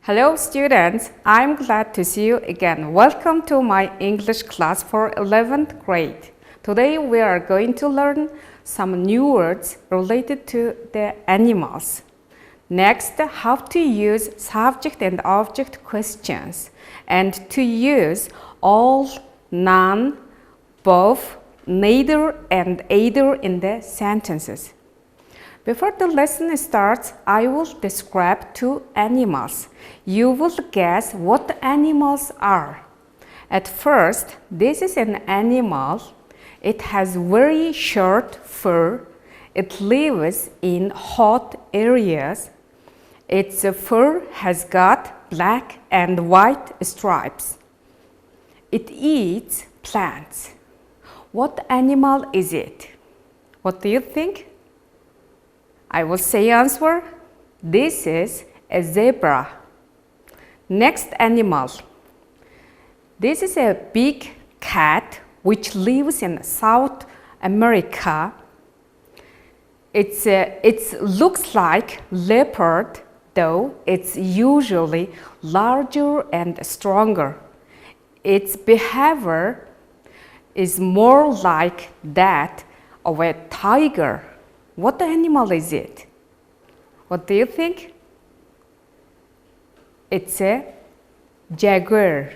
Hello students, I'm glad to see you again. Welcome to my English class for 11th grade. Today we are going to learn some new words related to the animals. Next, how to use subject and object questions and to use all, none, both, neither and either in the sentences. Before the lesson starts, I will describe two animals. You will guess what animals are. At first, this is an animal. It has very short fur. It lives in hot areas. Its fur has got black and white stripes. It eats plants. What animal is it? What do you think? I will say answer. This is a zebra. Next animal. This is a big cat which lives in South America. It looks like leopard, though it's usually larger and stronger. Its behavior is more like that of a tiger. What animal is it? What do you think? It's a jaguar.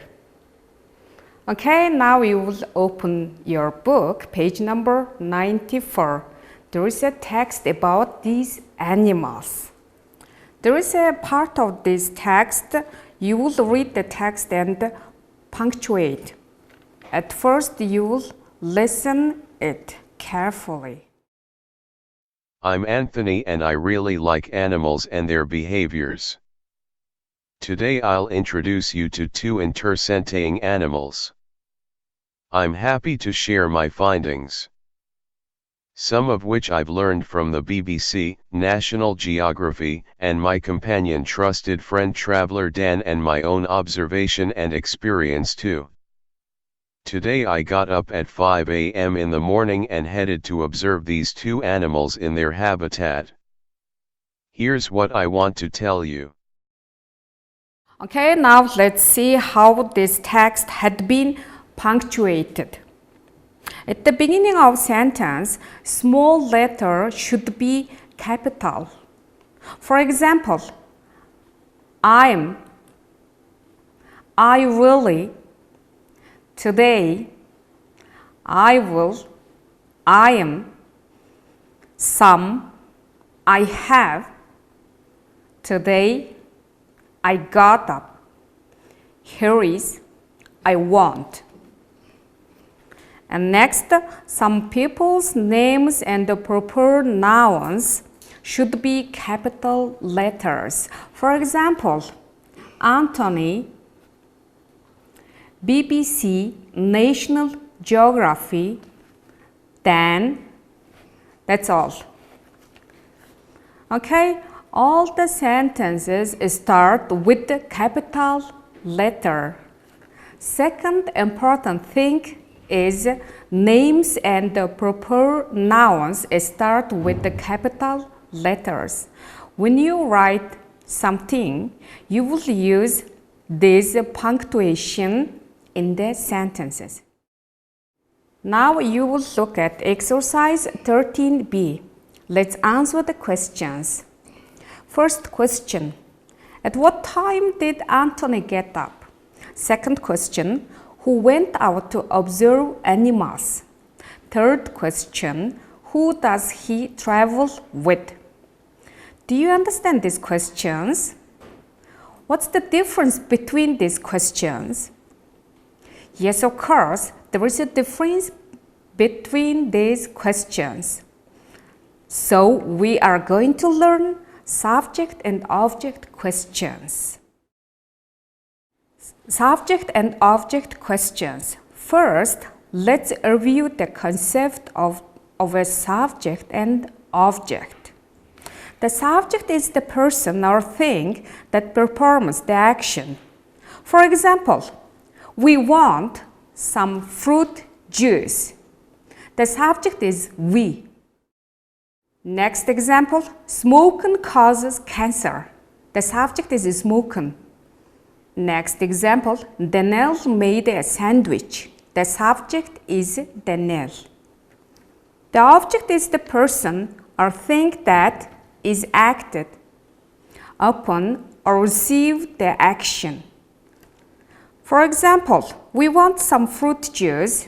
Okay, now you will open your book, page number 94. There is a text about these animals. There is a part of this text. You will read the text and punctuate. At first, you will listen it carefully. I'm Anthony and I really like animals and their behaviors. Today I'll introduce you to two interesting animals. I'm happy to share my findings, some of which I've learned from the BBC, National Geography, and my companion trusted friend traveler Dan, and my own observation and experience too. Today I got up at 5 a.m. in the morning and headed to observe these two animals in their habitat. Here's what I want to tell you. Okay, now let's see how this text had been punctuated. At the beginning of sentence, small letter should be capital. For example, I really, today, I will, I am, some, I have, today, I got up, here is, I want. And next, some people's names and the proper nouns should be capital letters. For example, Anthony, BBC, National Geography, Dan, that's all. Okay, all the sentences start with the capital letter. Second important thing is names and the proper nouns start with the capital letters. When you write something, you will use this punctuation in the sentences. Now you will look at exercise 13b. Let's answer the questions. First question, at what time did Anthony get up? Second question, who went out to observe animals? Third question, who does he travel with? Do you understand these questions? What's the difference between these questions? Yes, of course, there is a difference between these questions. So we are going to learn subject and object questions. Subject and object questions. First, let's review the concept of a subject and object. The subject is the person or thing that performs the action. For example, we want some fruit juice. The subject is we. Next example, smoking causes cancer. The subject is smoking. Next example, Daniel made a sandwich. The subject is Daniel. The object is the person or thing that is acted upon or receive the action. For example, we want some fruit juice.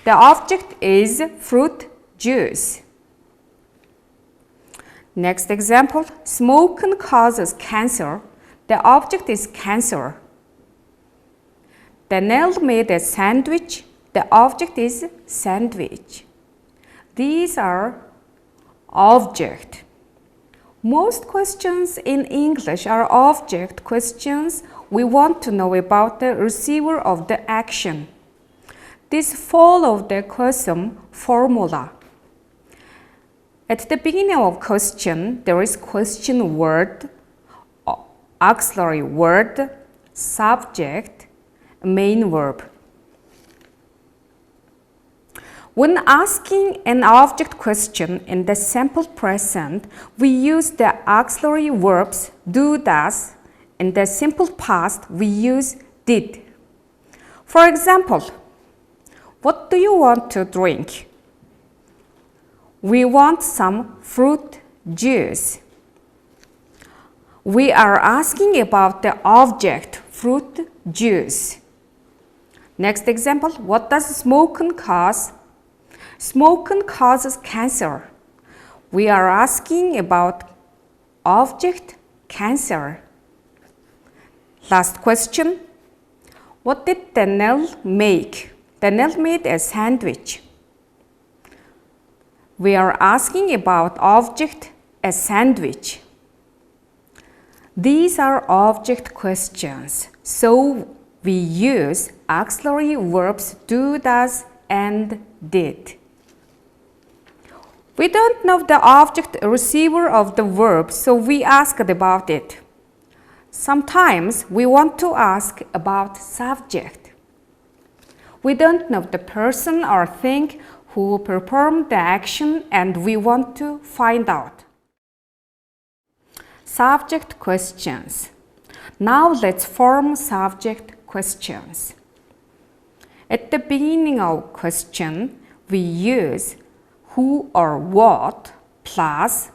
The object is fruit juice. Next example, smoking causes cancer. The object is cancer. Daniel made a sandwich. The object is sandwich. These are object. Most questions in English are object questions. We want to know about the receiver of the action. This follows the question formula. At the beginning of question, there is question word, auxiliary word, subject, main verb. When asking an object question in the simple present, we use the auxiliary verbs do, does. In the simple past, we use did. For example, what do you want to drink? We want some fruit juice. We are asking about the object, fruit juice. Next example, what does smoking cause? Smoking causes cancer. We are asking about object, cancer. Last question, what did Daniel make? Daniel made a sandwich. We are asking about object, a sandwich. These are object questions, so we use auxiliary verbs do, does, and did. We don't know the object receiver of the verb, so we asked about it. Sometimes we want to ask about subject. We don't know the person or thing who performed the action and we want to find out. Subject questions. Now let's form subject questions. At the beginning of question, we use who or what plus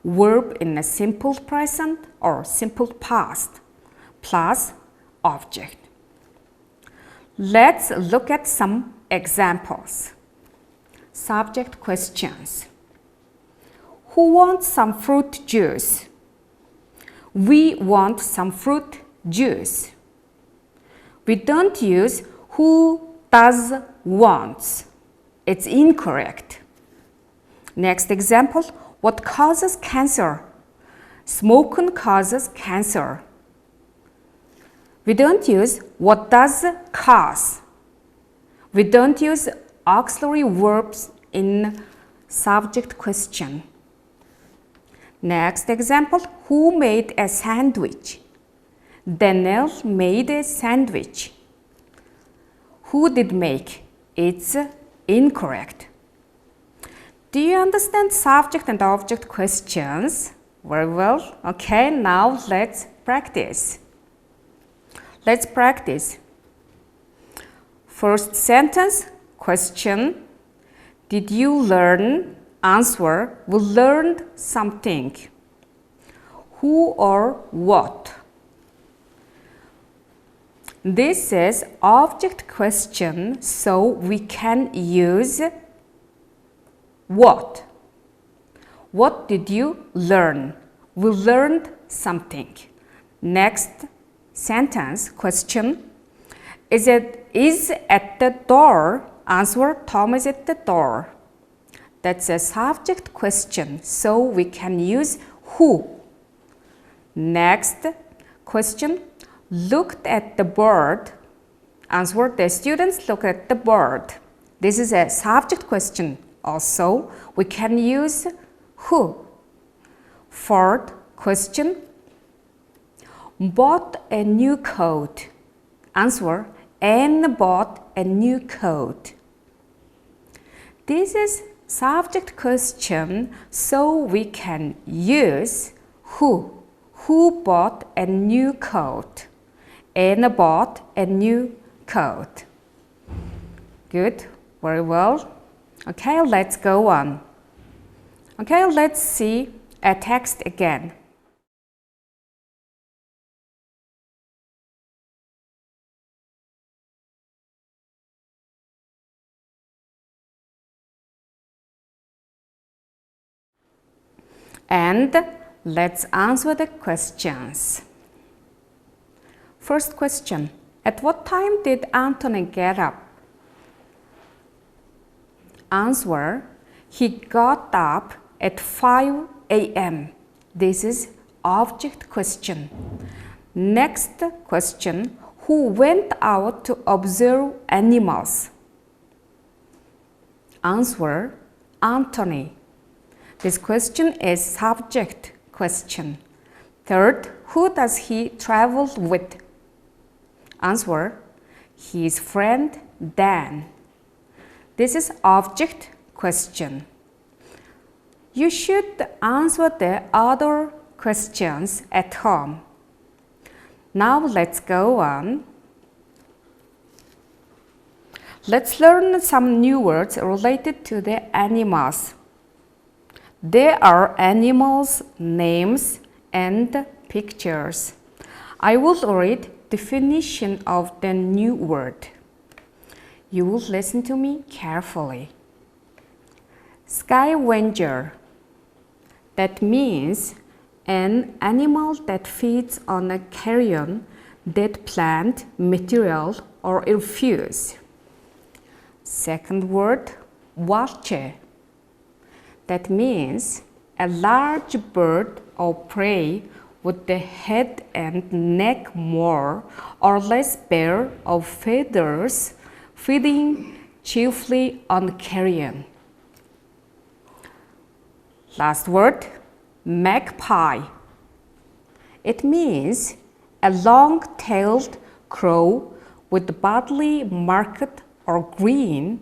verb in a simple present or simple past plus object. Let's look at some examples. Subject questions. Who wants some fruit juice? We want some fruit juice. We don't use who does wants. It's incorrect. Next example, what causes cancer? Smoking causes cancer. We don't use what does cause. We don't use auxiliary verbs in subject question. Next example, who made a sandwich? Daniel made a sandwich. Who did make? It's incorrect. Do you understand subject and object questions? Very well. Okay, now let's practice. Let's practice. First sentence, question. Did you learn? Answer, we learned something. Who or what? This is object question, so we can use what. What did you learn? We learned something. Next sentence, question. Is at the door? Answer, Tom is at the door. That's a subject question, so we can use who. Next question, looked at the bird. Answer, the students look at the bird. This is a subject question. Also, we can use who. Fourth question, bought a new coat. Answer, Anne bought a new coat. This is subject question, so we can use who. Who bought a new coat? and bought a new coat. Good, very well. Okay, let's go on. Okay, let's see a text again. And let's answer the questions. First question, at what time did Anthony get up? Answer, he got up at 5 a.m. This is object question. Next question, who went out to observe animals? Answer, Anthony. This question is subject question. Third, who does he travel with? Answer, his friend Dan. This is object question. You should answer the other questions at home. Now let's go on. Let's learn some new words related to the animals. There are animals, names, and pictures. I will read definition of the new word. You will listen to me carefully. Scavenger. That means an animal that feeds on a carrion, dead plant, material, or refuse. Second word, vulture. That means a large bird or prey with the head and neck more or less bare of feathers, feeding chiefly on carrion. Last word, magpie. It means a long-tailed crow with badly marked or green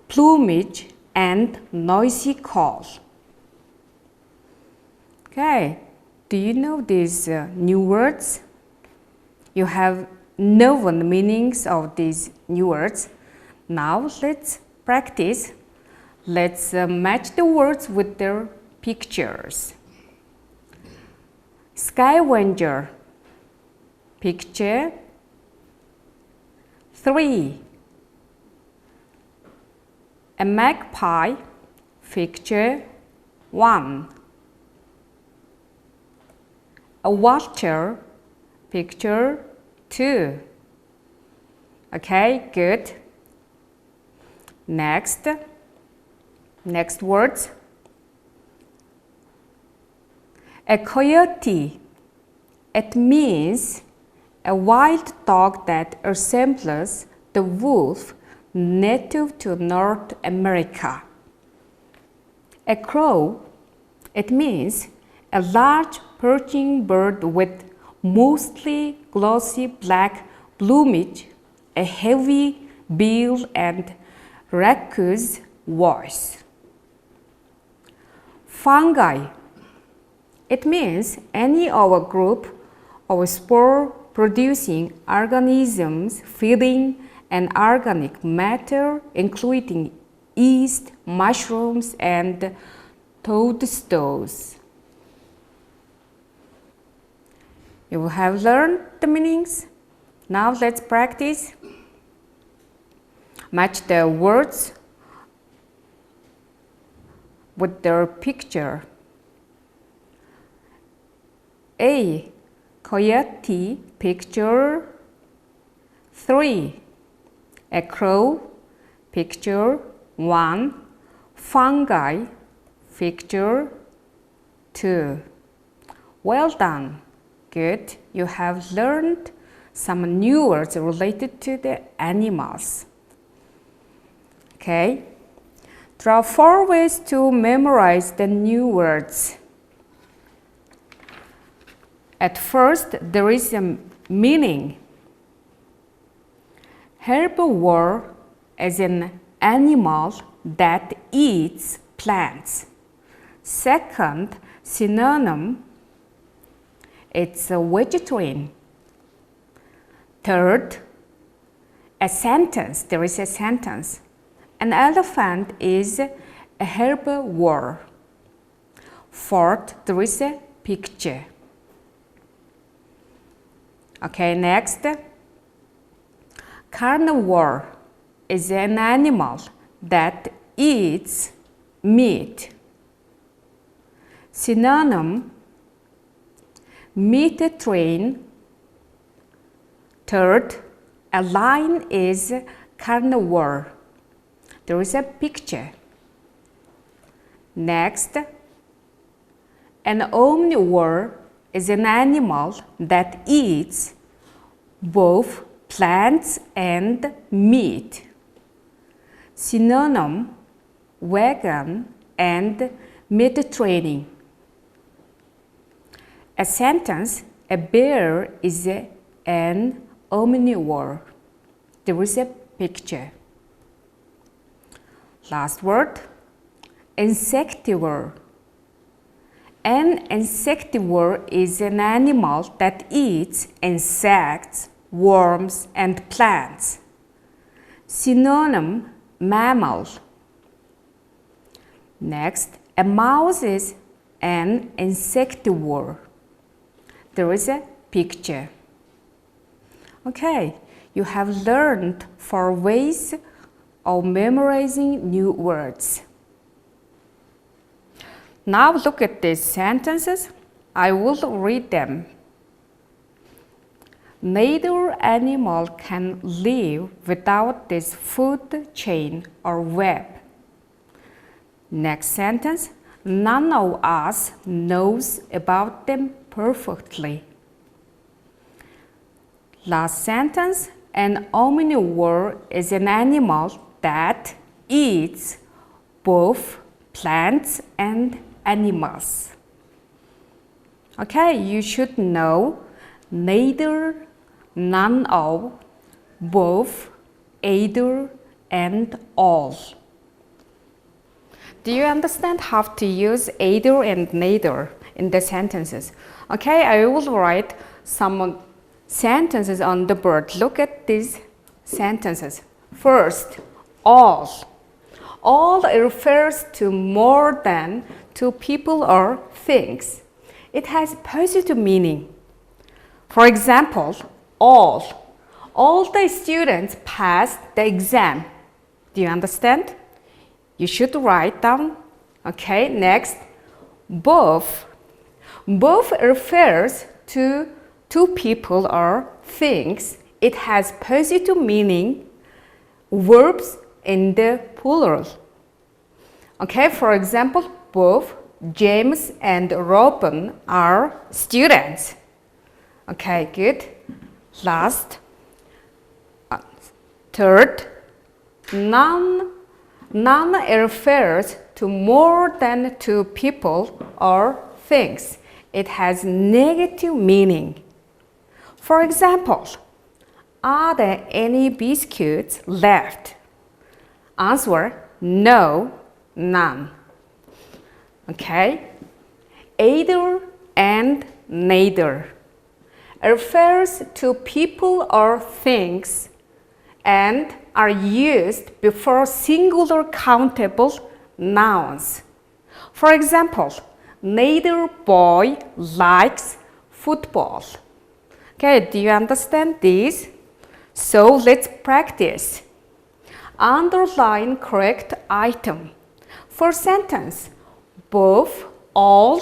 plumage and noisy call. Okay, do you know these new words? You have known the meanings of these new words. Now let's practice. Let's match the words with their pictures. Scavenger, picture 3. A magpie, picture 1. A vulture, picture 2. Okay, good. Next words. A coyote. It means a wild dog that resembles the wolf native to North America. A crow. It means a large perching bird with mostly glossy black plumage, a heavy bill, and raucous voice. Fungi. It means any of a group of spore-producing organisms feeding on organic matter, including yeast, mushrooms, and toadstools. You have learned the meanings. Now let's practice. Match the words with their picture. A. Coyote, picture 3. A crow, picture 1. Fungi, picture 2. Well done. Good. You have learned some new words related to the animals. Okay. There are 4 ways to memorize the new words. At first, there is a meaning. Herbivore is an animal that eats plants. Second synonym, it's a vegetarian. Third, a sentence. There is a sentence. An elephant is a herbivore. Fourth, there is a picture. Okay, next. Carnivore is an animal that eats meat. Synonym, meat train. Third, a lion is carnivore. There is a picture. Next, an omnivore is an animal that eats both plants and meat. Synonym, vegan and Mediterranean. A sentence, a bear is an omnivore. There is a picture. Last word, insectivore. An insectivore is an animal that eats insects, worms, and plants. Synonym, mammal. Next, a mouse is an insectivore. There is a picture. Okay, you have learned 4 ways of memorizing new words. Now look at these sentences. I will read them. Neither animal can live without this food chain or web. Next sentence. None of us knows about them perfectly. Last sentence. An omnivore is an animal that eats both plants and animals. Okay, you should know neither, none of, both, either, and all. Do you understand how to use either and neither in the sentences? Okay, I will write some sentences on the board. Look at these sentences. First, all. All refers to more than 2 people or things. It has positive meaning. For example, all the students passed the exam. Do you understand? You should write down. Okay, next, both. Both refers to 2 people or things. It has positive meaning. Verbs in the plural. Okay, for example, both James and Robin are students. Okay, good. Last, third, none refers to more than 2 people or things. It has negative meaning. For example, are there any biscuits left? Answer, no, none. Okay? Either and neither refers to people or things and are used before singular countable nouns. For example, neither boy likes football. Okay, do you understand this? So let's practice. Underline correct item. For sentence, both, all,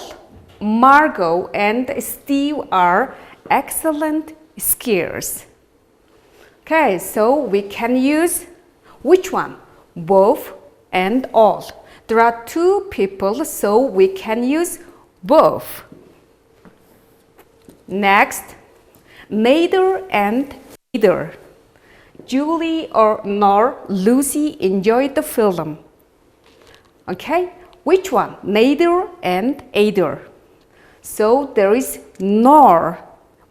Margot and Steve are excellent skiers. Okay, so we can use which one? Both and all. There are 2 people, so we can use both. Next, neither and either. Julie nor Lucy enjoyed the film. Okay, which one? Neither and either. So there is nor.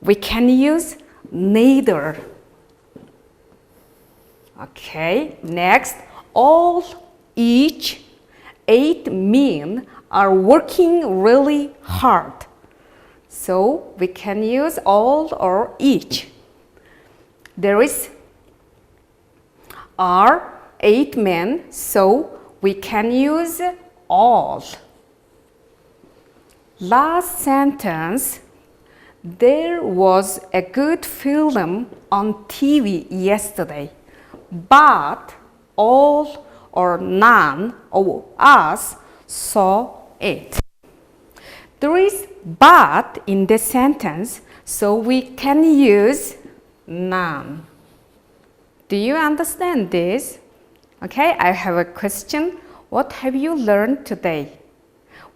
We can use neither. Okay, next, all, each, 8 men are working really hard. So we can use all or each. are 8 men, so we can use all. Last sentence. There was a good film on TV yesterday, but all or none of us saw it. There is but in the sentence, so we can use none. Do you understand this? Okay, I have a question. What have you learned today?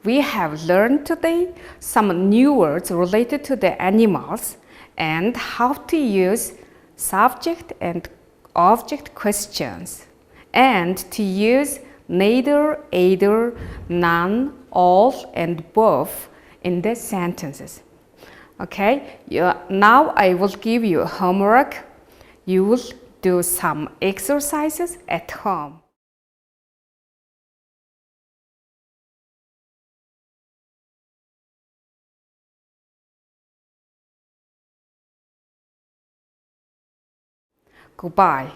We have learned today some new words related to the animals and how to use subject and object questions and to use neither, either, none, all, and both in the sentences. Okay, now I will give you homework. You will do some exercises at home. Goodbye.